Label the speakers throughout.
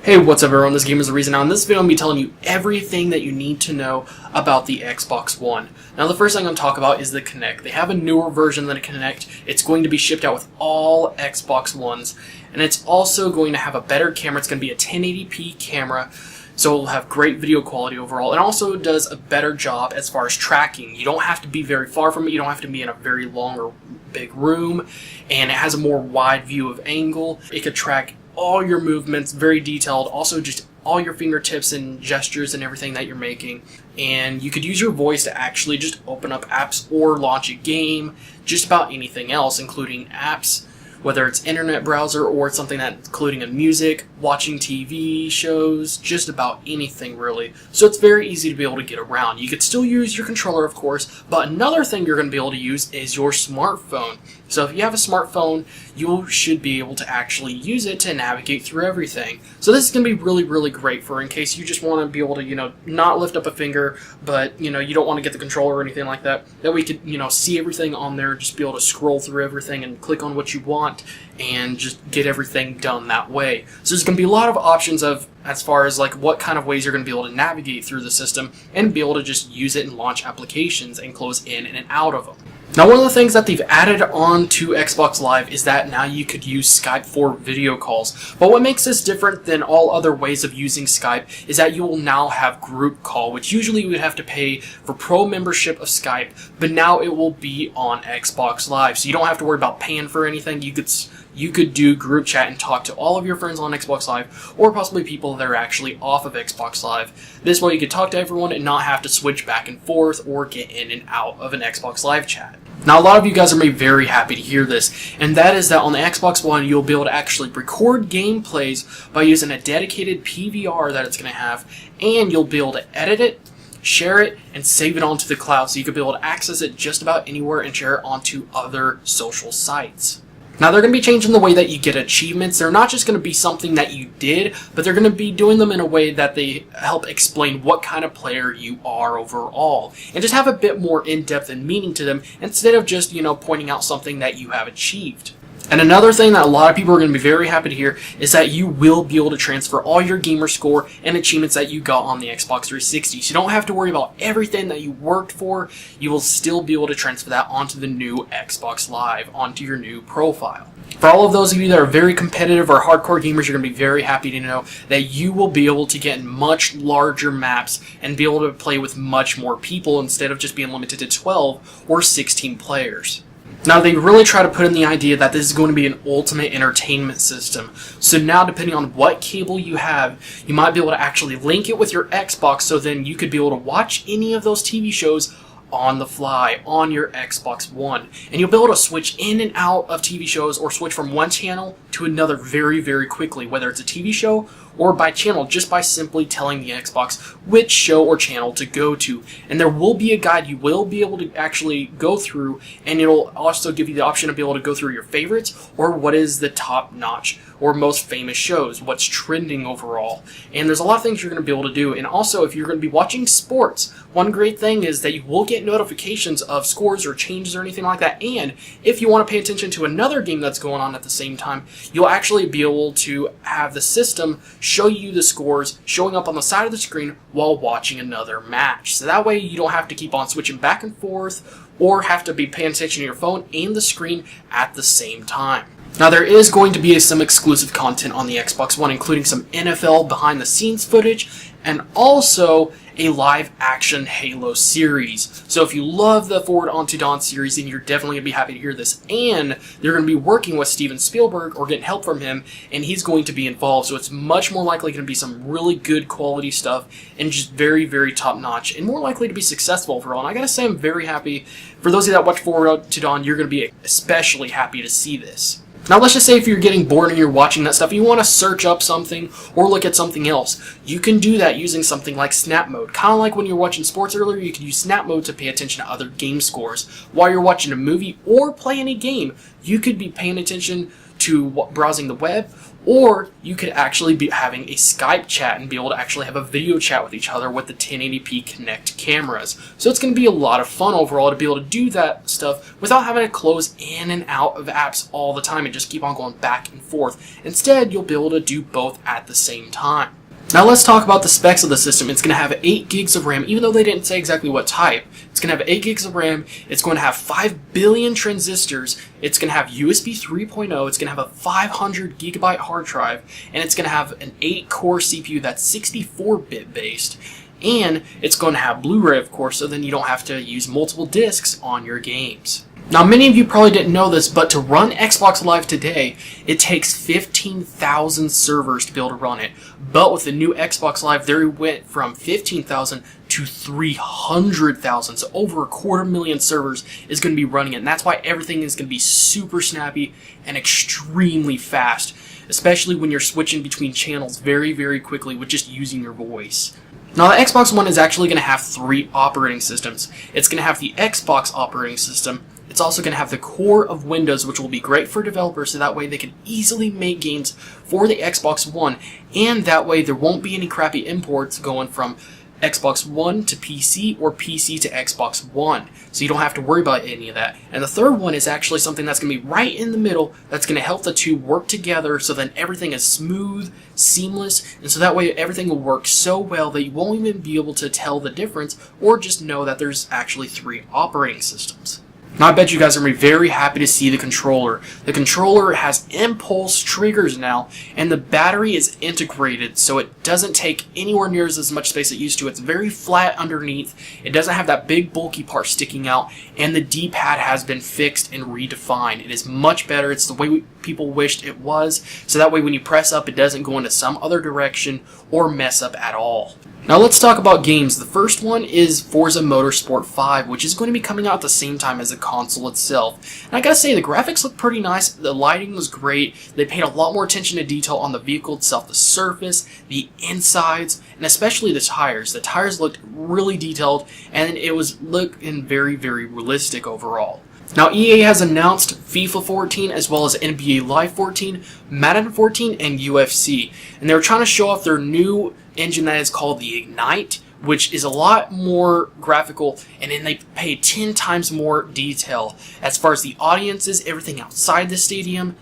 Speaker 1: Hey, what's up everyone, this Game is the Reason. Now in this video I'm going to be telling you everything that you need to know about the Xbox One. Now the first thing I'm going to talk about is the Kinect. They have a newer version than a Kinect. It's going to be shipped out with all Xbox Ones, and it's also going to have a better camera. It's going to be a 1080p camera, so it'll have great video quality overall. It also does a better job as far as tracking. You don't have to be very far from it, you don't have to be in a very long or big room, and it has a more wide view of angle. It could track all your movements, very detailed, also just all your fingertips and gestures and everything that you're making. And you could use your voice to actually just open up apps or launch a game, just about anything else, including apps, whether it's internet browser or it's something that's including a music, watching TV shows, just about anything really. So it's very easy to be able to get around. You could still use your controller, of course, but another thing you're going to be able to use is your smartphone. So if you have a smartphone, you should be able to actually use it to navigate through everything. So this is going to be really, really great for in case you just want to be able to, not lift up a finger, but, you don't want to get the controller or anything like that. That we could, see everything on there, just be able to scroll through everything and click on what you want and just get everything done that way. So there's going to be a lot of options as far as like what kind of ways you're going to be able to navigate through the system and be able to just use it and launch applications and close in and out of them. Now, one of the things that they've added on to Xbox Live is that now you could use Skype for video calls. But what makes this different than all other ways of using Skype is that you will now have group call, which usually you would have to pay for pro membership of Skype, but now it will be on Xbox Live. So you don't have to worry about paying for anything. You could do group chat and talk to all of your friends on Xbox Live, or possibly people that are actually off of Xbox Live. This way you could talk to everyone and not have to switch back and forth or get in and out of an Xbox Live chat. Now, a lot of you guys are maybe very happy to hear this, and that is that on the Xbox One, you'll be able to actually record gameplays by using a dedicated PVR that it's going to have, and you'll be able to edit it, share it, and save it onto the cloud, so you could be able to access it just about anywhere and share it onto other social sites. Now, they're going to be changing the way that you get achievements. They're not just going to be something that you did, but they're going to be doing them in a way that they help explain what kind of player you are overall, and just have a bit more in-depth and meaning to them instead of just, pointing out something that you have achieved. And another thing that a lot of people are going to be very happy to hear is that you will be able to transfer all your gamer score and achievements that you got on the Xbox 360. So you don't have to worry about everything that you worked for. You will still be able to transfer that onto the new Xbox Live, onto your new profile. For all of those of you that are very competitive or hardcore gamers, you're going to be very happy to know that you will be able to get in much larger maps and be able to play with much more people instead of just being limited to 12 or 16 players. Now, they really try to put in the idea that this is going to be an ultimate entertainment system. So now, depending on what cable you have, you might be able to actually link it with your Xbox, so then you could be able to watch any of those TV shows on the fly on your Xbox One. And you'll be able to switch in and out of TV shows or switch from one channel to another very, very quickly, whether it's a TV show or by channel, just by simply telling the Xbox which show or channel to go to. And there will be a guide you will be able to actually go through, and it'll also give you the option to be able to go through your favorites or what is the top notch or most famous shows, what's trending overall. And there's a lot of things you're going to be able to do. And also, if you're going to be watching sports, one great thing is that you will get notifications of scores or changes or anything like that. And if you want to pay attention to another game that's going on at the same time, you'll actually be able to have the system show you the scores showing up on the side of the screen while watching another match. So that way you don't have to keep on switching back and forth or have to be paying attention to your phone and the screen at the same time. Now, there is going to be some exclusive content on the Xbox One, including some NFL behind-the-scenes footage and also a live-action Halo series. So if you love the Forward Unto Dawn series, then you're definitely going to be happy to hear this. And they're going to be working with Steven Spielberg or getting help from him, and he's going to be involved. So it's much more likely going to be some really good quality stuff and just very, very top-notch and more likely to be successful overall. And I got to say, I'm very happy. For those of you that watch Forward Unto Dawn, you're going to be especially happy to see this. Now, let's just say if you're getting bored and you're watching that stuff, and you want to search up something or look at something else, you can do that using something like Snap Mode. Kind of like when you were watching sports earlier, you could use Snap Mode to pay attention to other game scores. While you're watching a movie or playing a game, you could be paying attention to browsing the web Or you could actually be having a Skype chat and be able to actually have a video chat with each other with the 1080p Kinect cameras. So it's going to be a lot of fun overall to be able to do that stuff without having to close in and out of apps all the time and just keep on going back and forth. Instead, you'll be able to do both at the same time. Now let's talk about the specs of the system. It's going to have 8 gigs of RAM, even though they didn't say exactly what type. It's going to have 8 gigs of RAM, it's going to have 5 billion transistors, it's going to have USB 3.0, it's going to have a 500 gigabyte hard drive, and it's going to have an 8-core CPU that's 64-bit based. And it's going to have Blu-ray, of course, so then you don't have to use multiple discs on your games. Now, many of you probably didn't know this, but to run Xbox Live today, it takes 15,000 servers to be able to run it. But with the new Xbox Live, they went from 15,000 to 300,000. So over 250,000 servers is going to be running it. And that's why everything is going to be super snappy and extremely fast, especially when you're switching between channels very, very quickly with just using your voice. Now, the Xbox One is actually going to have 3 operating systems. It's going to have the Xbox operating system. It's also going to have the core of Windows, which will be great for developers, so that way they can easily make games for the Xbox One, and that way there won't be any crappy imports going from Xbox One to PC or PC to Xbox One, so you don't have to worry about any of that. And the third one is actually something that's going to be right in the middle that's going to help the two work together so then everything is smooth, seamless, and so that way everything will work so well that you won't even be able to tell the difference or just know that there's actually 3 operating systems. Now, I bet you guys are going to be very happy to see the controller. The controller has impulse triggers now, and the battery is integrated, so it doesn't take anywhere near as much space it used to. It's very flat underneath. It doesn't have that big bulky part sticking out, and the D-pad has been fixed and redefined. It is much better. It's the way people wished it was, so that way when you press up, it doesn't go into some other direction or mess up at all. Now let's talk about games. The first one is Forza Motorsport 5, which is going to be coming out at the same time as the console itself. And I gotta say, the graphics look pretty nice, the lighting was great, they paid a lot more attention to detail on the vehicle itself, the surface, the insides, and especially the tires. The tires looked really detailed, and it was looking very, very realistic overall. Now, EA has announced FIFA 14 as well as NBA Live 14, Madden 14, and UFC. And they're trying to show off their new engine that is called the Ignite, which is a lot more graphical, and then they pay 10 times more detail as far as the audiences, everything outside the stadium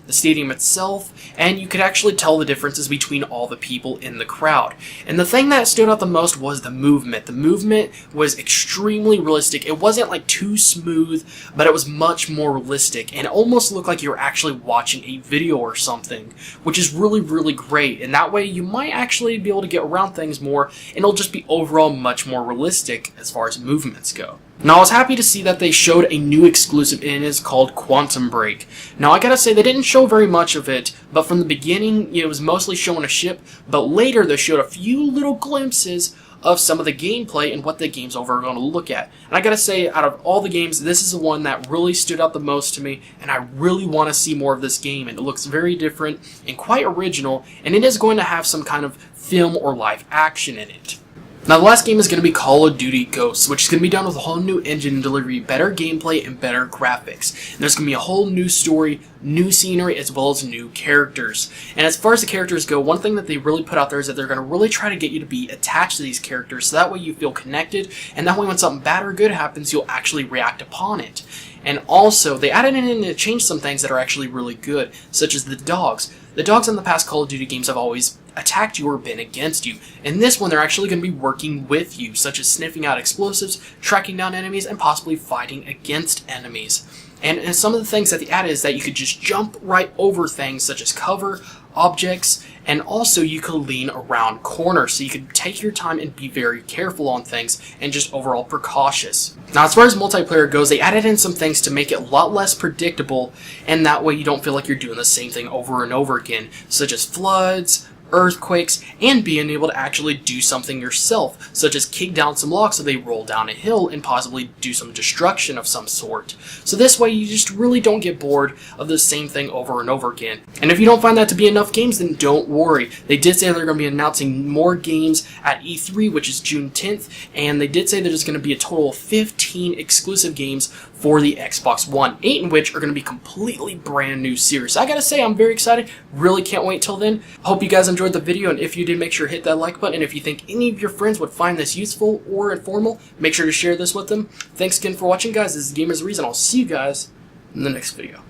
Speaker 1: itself, and you could actually tell the differences between all the people in the crowd. And the thing that stood out the most was the movement. The movement was extremely realistic. It wasn't like too smooth, but it was much more realistic, and it almost looked like you were actually watching a video or something, which is really, really great. And that way you might actually be able to get around things more, and it'll just be overall much more realistic as far as movements go. Now, I was happy to see that they showed a new exclusive, and it is called Quantum Break. Now, I gotta say, they didn't show very much of it, but from the beginning, it was mostly showing a ship, but later they showed a few little glimpses of some of the gameplay and what the game's over going to look at. And I gotta say, out of all the games, this is the one that really stood out the most to me, and I really want to see more of this game. And it looks very different and quite original, and it is going to have some kind of film or live action in it. Now, the last game is going to be Call of Duty Ghosts, which is going to be done with a whole new engine and deliver you better gameplay and better graphics. And there's going to be a whole new story, new scenery, as well as new characters. And as far as the characters go, one thing that they really put out there is that they're going to really try to get you to be attached to these characters, so that way you feel connected, and that way when something bad or good happens, you'll actually react upon it. And also, they added in and changed some things that are actually really good, such as the dogs. The dogs in the past Call of Duty games have always attacked you or been against you. In this one, they're actually going to be working with you, such as sniffing out explosives, tracking down enemies, and possibly fighting against enemies. And some of the things that they added is that you could just jump right over things such as cover, objects, and also you could lean around corners, so you could take your time and be very careful on things and just overall precautious. Now, as far as multiplayer goes, they added in some things to make it a lot less predictable, and that way you don't feel like you're doing the same thing over and over again, such as floods, earthquakes, and being able to actually do something yourself, such as kick down some blocks so they roll down a hill and possibly do some destruction of some sort. So this way you just really don't get bored of the same thing over and over again. And if you don't find that to be enough games, then don't worry. They did say they're going to be announcing more games at E3, which is June 10th, and they did say there's going to be a total of 15 exclusive games for the Xbox One, 8 in which are going to be completely brand new series. So I gotta say, I'm very excited. Really can't wait till then. Hope you guys enjoyed the video, and if you did, make sure to hit that like button. And if you think any of your friends would find this useful or informal, make sure to share this with them. Thanks again for watching, guys. This is Gamers Reason. I'll see you guys in the next video.